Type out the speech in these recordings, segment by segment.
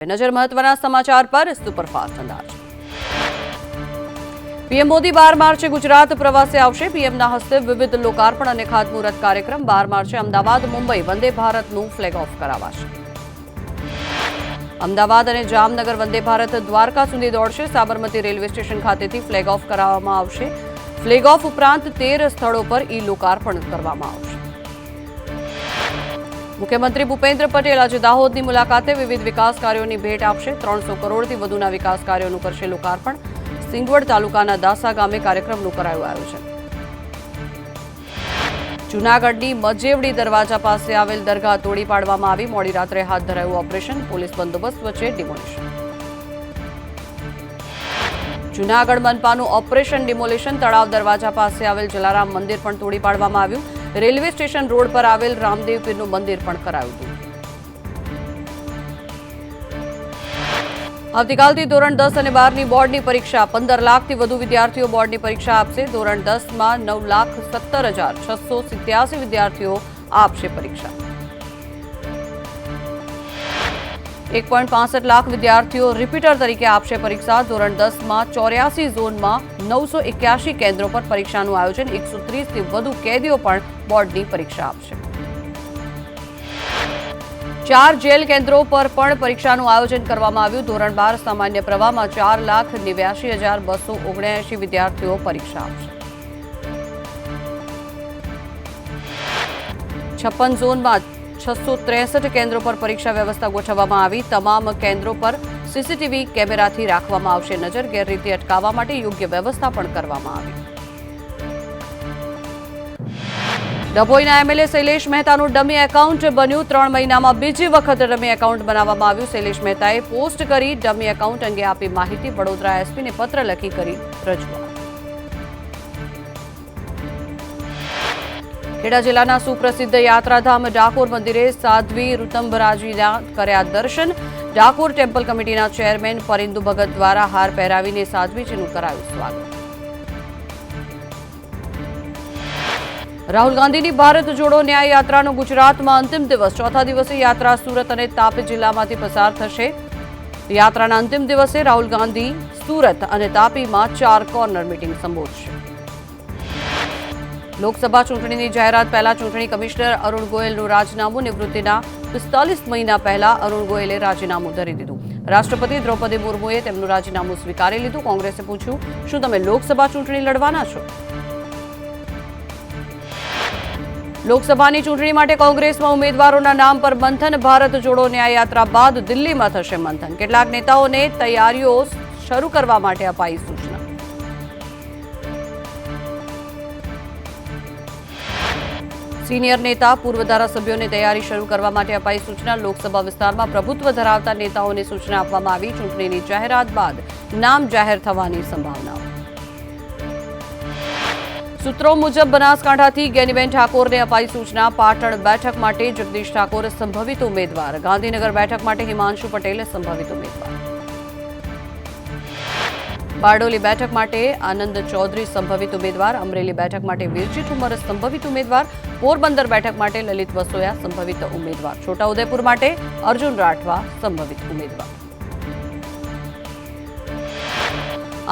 નજર મહત્વના સમાચાર પર સુપરફાસ્ટ અંદાજ। પીએમ મોદી 12 માર્ચે ગુજરાત પ્રવાસે આવશે। પીએમના હસ્તે વિવિધ લોકાર્પણ અને ખાતમુહૂર્ત કાર્યક્રમ। 12 માર્ચે અમદાવાદ મુંબઈ વંદે ભારતનું ફ્લેગ ઓફ કરાવાશે। અમદાવાદ અને જામનગર વંદે ભારત દ્વારકા સુધી દોડશે। સાબરમતી રેલવે સ્ટેશન ખાતેથી ફ્લેગ ઓફ કરાવવામાં આવશે। ફ્લેગ ઓફ ઉપરાંત 13 સ્થળો પર લોકાર્પણ કરવામાં આવશે। મુખ્યમંત્રી ભૂપેન્દ્ર પટેલ આજે દાહોદની મુલાકાતે વિવિધ વિકાસ કાર્યોની ભેટ આપશે। 300 કરોડથી વધુના વિકાસ કાર્યોનું કરશે લોકાર્પણ। સિંગવડ તાલુકાના દાસા ગામે કાર્યક્રમનું કરાયું આયોજન। જૂનાગઢની મજેવડી દરવાજા પાસે આવેલ દરગાહ તોડી પાડવામાં આવી। મોડી રાત્રે હાથ ધરાયું ઓપરેશન। પોલીસ બંદોબસ્ત વચ્ચે ડિમોલિશન। જૂનાગઢ મનપાનું ઓપરેશન ડિમોલિશન। તળાવ દરવાજા પાસે આવેલ જલારામ મંદિર પણ તોડી પાડવામાં આવ્યું। રેલવે સ્ટેશન રોડ પર આવેલ રામદેવ પીરનું મંદિર પણ કરાયું હતું। આવતીકાલથી ધોરણ 10 અને 12ની બોર્ડની પરીક્ષા। 15 લાખથી વધુ વિદ્યાર્થીઓ બોર્ડની પરીક્ષા આપશે। ધોરણ 10માં 9,17,687 વિદ્યાર્થીઓ આપશે પરીક્ષા। 1.65 લાખ વિદ્યાર્થીઓ રિપીટર તરીકે આપશે પરીક્ષા। ધોરણ 10માં 84 ઝોનમાં 981 કેન્દ્રો પર પરીક્ષાનું આયોજન। 130થી વધુ કેદીઓ પણ બોર્ડની પરીક્ષા આપશે। 4 જેલ કેન્દ્રો પર પણ પરીક્ષાનું આયોજન કરવામાં આવ્યું। ધોરણ 12 સામાન્ય પ્રવાહમાં 4,89,279 વિદ્યાર્થીઓ પરીક્ષા આપશે। 56 ઝોનમાં 663 કેન્દ્રો પર પરીક્ષા વ્યવસ્થા ગોઠવવામાં આવી। તમામ કેન્દ્રો પર સીસીટીવી કેમેરાથી રાખવામાં આવશે નજર। ગેરરીતિ અટકાવવા માટે યોગ્ય વ્યવસ્થા પણ કરવામાં આવી। ડભોઈના એમએલએ શૈલેષ મહેતાનું ડમી એકાઉન્ટ બન્યું। 3 મહિનામાં બીજી વખત ડમી એકાઉન્ટ બનાવવામાં આવ્યું। શૈલેષ મહેતાએ પોસ્ટ કરી ડમી એકાઉન્ટ અંગે આપી માહિતી। વડોદરા એસપીને પત્ર લખી કરી રજૂઆત। ખેડા જિલ્લાના સુપ્રસિદ્ધ યાત્રાધામ ડાકોર મંદિરે સાધ્વી ઋતંભરાજીના કર્યા દર્શન। ડાકોર ટેમ્પલ કમિટીના ચેરમેન પરિંદુ ભગત દ્વારા હાર પહેરાવીને સાધ્વીજીનું કરાયું સ્વાગત। રાહુલ ગાંધીની ભારત જોડો ન્યાય યાત્રાનો ગુજરાતમાં અંતિમ દિવસ। ચોથા દિવસે યાત્રા સુરત અને તાપી જિલ્લામાંથી પસાર થશે। યાત્રાના અંતિમ દિવસે રાહુલ ગાંધી સુરત અને તાપીમાં 4 કોર્નર મીટિંગ સંબોધશે। લોકસભા ચૂંટણીની જાહેરાત પહેલા ચૂંટણી કમિશનર અરુણ ગોયલનું રાજીનામું। નિવૃત્તિના 45 મહિના પહેલા અરુણ ગોયલે રાજીનામું ધરી દીધું। રાષ્ટ્રપતિ દ્રૌપદી મુર્મુએ તેમનું રાજીનામું સ્વીકારી લીધું। કોંગ્રેસે પૂછ્યું, શું તમે લોકસભા ચૂંટણી લડવાના છો? લોકસભાની ચૂંટણી માટે કોંગ્રેસમાં ઉમેદવારોના નામ પર મંથન। ભારત જોડો ન્યાય યાત્રા બાદ દિલ્હીમાં થશે મંથન। કેટલાક નેતાઓને તૈયારીઓ શરૂ કરવા માટે અપાઈ સૂચના। સિનિયર નેતા પૂર્વ ધારાસભ્યોને તૈયારી શરૂ કરવા માટે અપાઈ સૂચના। લોકસભા વિસ્તારમાં પ્રભુત્વ ધરાવતા નેતાઓને સૂચના આપવામાં આવી। ચૂંટણીની જાહેરાત બાદ નામ જાહેર થવાની સંભાવના। સૂત્રો મુજબ બનાસકાંઠાથી ગેનીબેન ઠાકોરને અપાઈ સૂચના। પાટણ બેઠક માટે જગદીશ ઠાકોર સંભવિત ઉમેદવાર। ગાંધીનગર બેઠક માટે હિમાંશુ પટેલ સંભવિત ઉમેદવાર। બારડોલી બેઠક માટે આનંદ ચૌધરી સંભવિત ઉમેદવાર। અમરેલી બેઠક માટે વીરજી ઠુમર સંભવિત ઉમેદવાર। પોરબંદર બેઠક માટે લલિત વસોયા સંભવિત ઉમેદવાર। છોટાઉદેપુર માટે અર્જુન રાઠવા સંભવિત ઉમેદવાર।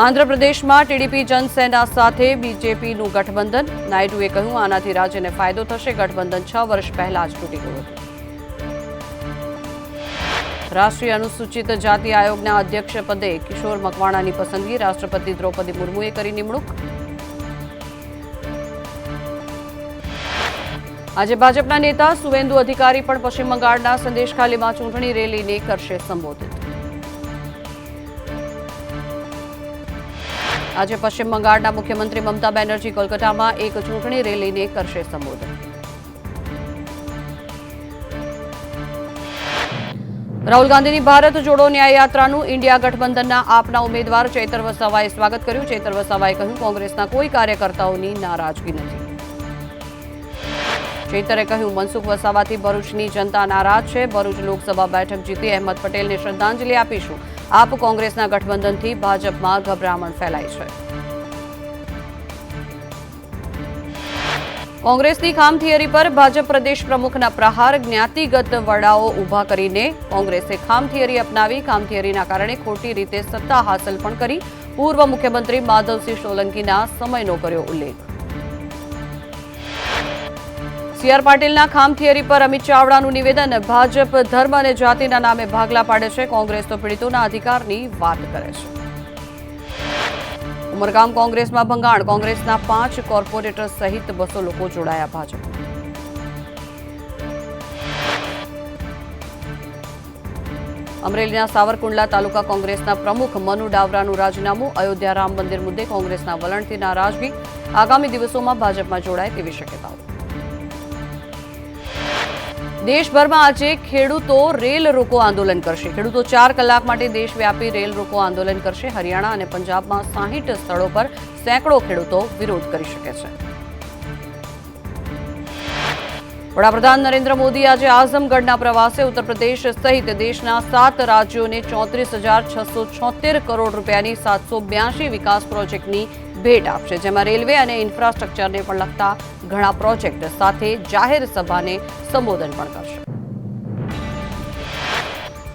આંધ્રપ્રદેશમાં ટીડીપી જનસેના સાથે બીજેપીનું ગઠબંધન। નાયડુએ કહ્યું, આનાથી રાજ્યને ફાયદો થશે। ગઠબંધન 6 વર્ષ પહેલા જ તૂટી ગયું હતું। રાષ્ટ્રીય અનુસૂચિત જાતિ આયોગના અધ્યક્ષ પદે કિશોર મકવાણાની પસંદગી। રાષ્ટ્રપતિ દ્રૌપદી મુર્મુએ કરી નિમણૂક। આજે ભાજપના નેતા સુવેન્દુ અધિકારી પણ પશ્ચિમ બંગાળના સંદેશખાલીમાં ચૂંટણી રેલીને કરશે સંબોધિત। આજે પશ્ચિમ બંગાળના મુખ્યમંત્રી મમતા બેનર્જી કોલકાતામાં એક ચૂંટણી રેલીને કરશે સંબોધન। રાહુલ ગાંધીની ભારત જોડો ન્યાય યાત્રાનું ઇન્ડિયા ગઠબંધનના આપના ઉમેદવાર ચૈતર વસાવાએ સ્વાગત કર્યું। ચૈતર વસાવાએ કહ્યું, કોંગ્રેસના કોઈ કાર્યકર્તાઓની નારાજગી નથી। ચૈતરે કહ્યું, મનસુખ વસાવાથી ભરૂચની જનતા નારાજ છે। ભરૂચ લોકસભા બેઠક જીતી અહેમદ પટેલને શ્રદ્ધાંજલિ આપીશું। આપ કોંગ્રેસના ગઠબંધનથી ભાજપમાં ગભરામણ ફેલાઈ છે। કોંગ્રેસની ખામ થિયરી પર ભાજપ પ્રદેશ પ્રમુખના પ્રહાર, જ્ઞાતિગત વડાઓ ઊભા કરીને કોંગ્રેસે ખામ થિયરી અપનાવી. ખામ થિયરીના કારણે ખોટી રીતે સત્તા હાંસલ પણ કરી. પૂર્વ મુખ્યમંત્રી માધવસિંહ સોલંકીના સમયનો કર્યો ઉલ્લેખ. સી.આર. પાટીલના ખામ થિયરી પર અમિત ચાવડાનું નિવેદન. ભાજપ ધર્મ અને જાતિના નામે ભાગલા પાડે છે. કોંગ્રેસ તો પીડિતોના અધિકારની વાત કરે છે. ઉમરગામ કોંગ્રેસમાં ભંગાણ. કોંગ્રેસના 5 કોર્પોરેટર સહિત 200 લોકો જોડાયા ભાજપ. અમરેલીના સાવરકુંડલા તાલુકા કોંગ્રેસના પ્રમુખ મનુ ડાવરાનું રાજીનામું. અયોધ્યા રામ મંદિર મુદ્દે કોંગ્રેસના વલણથી નારાજગી. આગામી દિવસોમાં ભાજપમાં જોડાય તેવી શક્યતાઓ. દેશભરમાં આજે ખેડૂતો રેલ રોકો આંદોલન કરશે. ખેડૂતો 4 કલાક માટે દેશવ્યાપી રેલ રોકો આંદોલન કરશે. હરિયાણા અને પંજાબમાં 60 સ્થળો પર સેંકડો ખેડૂતો વિરોધ કરી શકે છે. વડાપ્રધાન નરેન્દ્ર મોદી આજે આઝમગઢના પ્રવાસે. ઉત્તર પ્રદેશ સહિત દેશના 7 રાજ્યોને 34,676 કરોડ રૂપિયાની 782 વિકાસ પ્રોજેક્ટની ભેટ આપશે, જેમાં રેલવે અને ઇન્ફ્રાસ્ટ્રક્ચરને પણ લગતા ઘણા પ્રોજેક્ટ સાથે જાહેર સભાને સંબોધન પણ કરશે.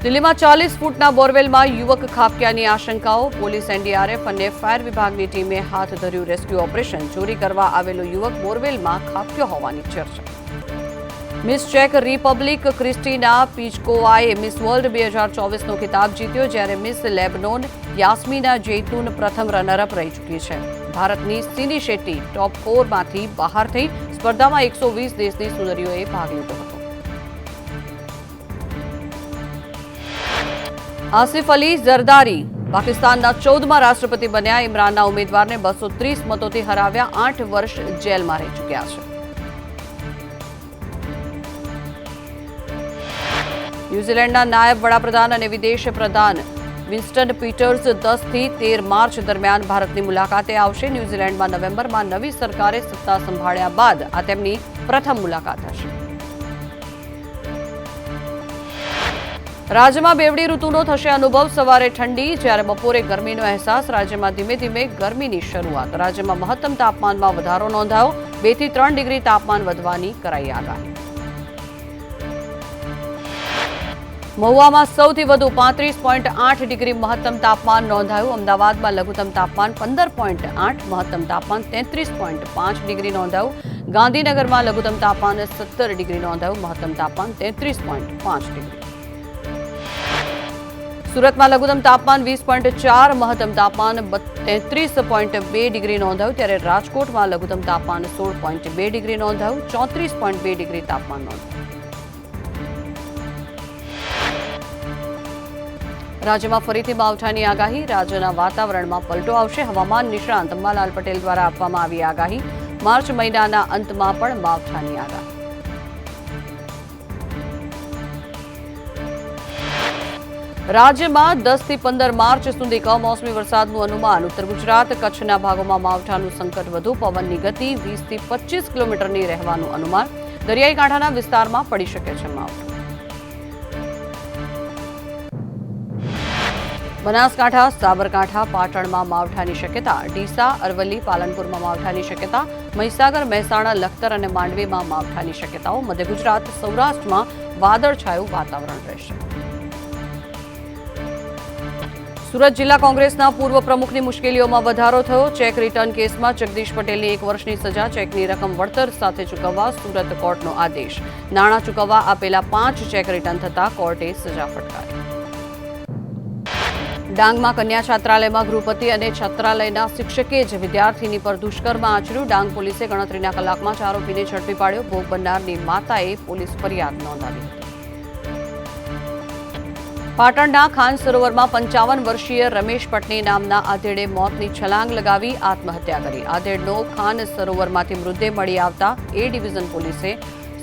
દિલ્હીમાં 40 ફૂટના બોરવેલમાં યુવક ખાબક્યાની આશંકાઓ. પોલીસ, એનડીઆરએફ અને ફાયર વિભાગની ટીમે હાથ ધર્યું રેસ્ક્યુ ઓપરેશન. ચોરી કરવા આવેલો યુવક બોરવેલમાં ખાબક્યો હોવાની ચર્ચા. મિસ ચેક રિપબ્લિક ક્રિસ્ટીના પિચકોવાએ મિસ વર્લ્ડ 2024નો ખિતાબ જીત્યો, જ્યારે મિસ લેબનોન યાસ્મીના જૈતુન પ્રથમ રનરઅપ રહી ચૂકી છે. ભારતની સિની શેટ્ટી ટોપ 4માંથી બહાર થઈ. સ્પર્ધામાં 120 દેશની સુંદરીઓએ ભાગ લીધો હતો. આસિફ અલી ઝરદારી પાકિસ્તાનના 14મા રાષ્ટ્રપતિ બન્યા. ઇમરાનના ઉમેદવારને 230 મતોથી હરાવ્યા. 8 વર્ષ જેલમાં રહી ચૂક્યા છે. ન્યૂઝીલેન્ડના નાયબ વડાપ્રધાન અને વિદેશ પ્રધાન વિન્સ્ટન પીટર્સ 10 થી 13 માર્ચ દરમિયાન ભારતની મુલાકાતે આવશે. ન્યૂઝીલેન્ડમાં નવેમ્બરમાં નવી સરકારે સત્તા સંભાળ્યા બાદ આ તેમની પ્રથમ મુલાકાત હશે. રાજ્યમાં બેવડી ઋતુનો થશે અનુભવ. સવારે ઠંડી, જ્યારે બપોરે ગરમીનો અહેસાસ. રાજ્યમાં ધીમે ધીમે ગરમીની શરૂઆત. રાજ્યમાં મહત્તમ તાપમાનમાં વધારો નોંધાયો. 2 થી 3 ડિગ્રી તાપમાન વધવાની કરાઈ આગાહી. મહુવામાં સૌથી વધુ 35.8 ડિગ્રી મહત્તમ તાપમાન નોંધાયું. અમદાવાદમાં લઘુત્તમ તાપમાન 15.8, મહત્તમ તાપમાન 33.5 ડિગ્રી નોંધાયું. ગાંધીનગરમાં લઘુત્તમ તાપમાન 17 ડિગ્રી નોંધાયું. મહત્તમ તાપમાન 33.5 ડિગ્રી. સુરતમાં લઘુત્તમ તાપમાન 20.4, મહત્તમ તાપમાન 33.2 ડિગ્રી નોંધાયું. ત્યારે રાજકોટમાં લઘુત્તમ તાપમાન 16.2 ડિગ્રી નોંધાયું. 34.2 ડિગ્રી તાપમાન નોંધાયું. રાજ્યમાં ફરીથી માવઠાની આગાહી. રાજ્યના વાતાવરણમાં પલટો આવશે. હવામાન નિષ્ણાંત અંબાલાલ પટેલ દ્વારા આપવામાં આવી આગાહી. માર્ચ મહિનાના અંતમાં પણ માવઠાની આગાહી. રાજ્યમાં 10 થી 15 માર્ચ સુધી કમોસમી વરસાદનું અનુમાન. ઉત્તર ગુજરાત, કચ્છના ભાગોમાં માવઠાનું સંકટ વધુ. પવનની ગતિ 20 થી 25 કિલોમીટરની રહેવાનું અનુમાન. દરિયાઈ કાંઠાના વિસ્તારમાં પડી શકે છે માવઠું. બનાસકાંઠા, સાબરકાંઠા, પાટણમાં માવઠાની શક્યતા. ડીસા, અરવલ્લી, પાલનપુરમાં માવઠાની શક્યતા. મહીસાગર, મહેસાણા, લખતર અને માંડવીમાં માવઠાની શક્યતાઓ. મધ્ય ગુજરાત, સૌરાષ્ટ્રમાં વાદળછાયું વાતાવરણ રહેશે. સુરત જિલ્લા કોંગ્રેસના પૂર્વ પ્રમુખની મુશ્કેલીઓમાં વધારો થયો. ચેક રિટર્ન કેસમાં જગદીશ પટેલની 1 વર્ષની સજા. ચેકની રકમ વળતર સાથે ચૂકવવા સુરત કોર્ટનો આદેશ. નાણાં ચૂકવવા આપેલા 5 ચેક રિટર્ન થતા કોર્ટે સજા ફટકારી. ડાંગમાં કન્યા છાત્રાલયમાં ગૃહપતિ અને છાત્રાલયના શિક્ષકે જ વિદ્યાર્થીની પર દુષ્કર્મ આચર્યું. ડાંગ પોલીસે ગણતરીના કલાકમાં 4 આરોપીને ઝડપી પાડ્યો. ભોગ બનનારની માતાએ પોલીસ ફરિયાદ નોંધાવી હતી. પાટણના ખાન સરોવરમાં 55 વર્ષીય રમેશ પટની નામના આધેડે મોતની છલાંગ લગાવી આત્મહત્યા કરી. આધેડનો ખાન સરોવરમાંથી મૃતદેહ મળી આવતા એ ડિવિઝન પોલીસે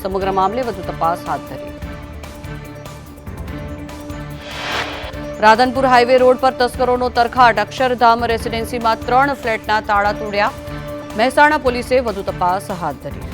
સમગ્ર મામલે વધુ તપાસ હાથ ધરી. રાધનપુર હાઈવે રોડ પર તસ્કરોનો તરખાટ. અક્ષરધામ રેસીડેન્સીમાં 3 ફ્લેટના તાળા તોડ્યા. મહેસાણા પોલીસે વધુ તપાસ હાથ ધરી.